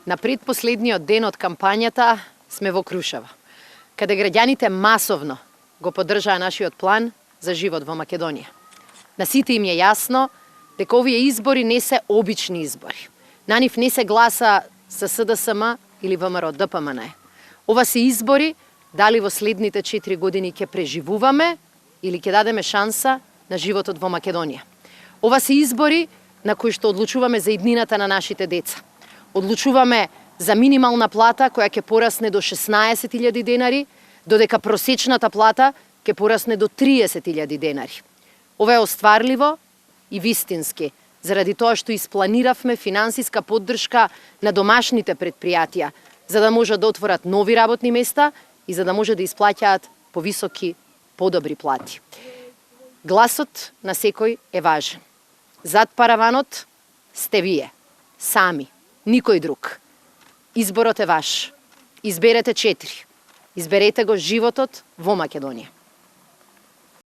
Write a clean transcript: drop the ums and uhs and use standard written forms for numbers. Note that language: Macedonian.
На предпоследниот ден од кампањата сме во Крушево, каде граѓаните масовно го поддржаа нашиот план за живот во Македонија. На сите им е јасно дека овие избори не се обични избори. На нив не се гласа со СДСМ или ВМРО-ДПМН. Ова се избори дали во следните 4 години ќе преживуваме или ќе дадеме шанса на животот во Македонија. Ова се избори на кои што одлучуваме за иднината на нашите деца. Одлучуваме за минимална плата која ќе порасне до 16.000 денари, додека просечната плата ќе порасне до 30.000 денари. Ова е остварливо и вистински, заради тоа што испланиравме финансиска поддршка на домашните предпријатија, за да можат да отворат нови работни места и за да може да исплаќаат повисоки, подобри плати. Гласот на секој е важен. Зад параванот сте вие, сами, никој друг. Изборот е ваш. Изберете 4. Изберете го животот во Македонија.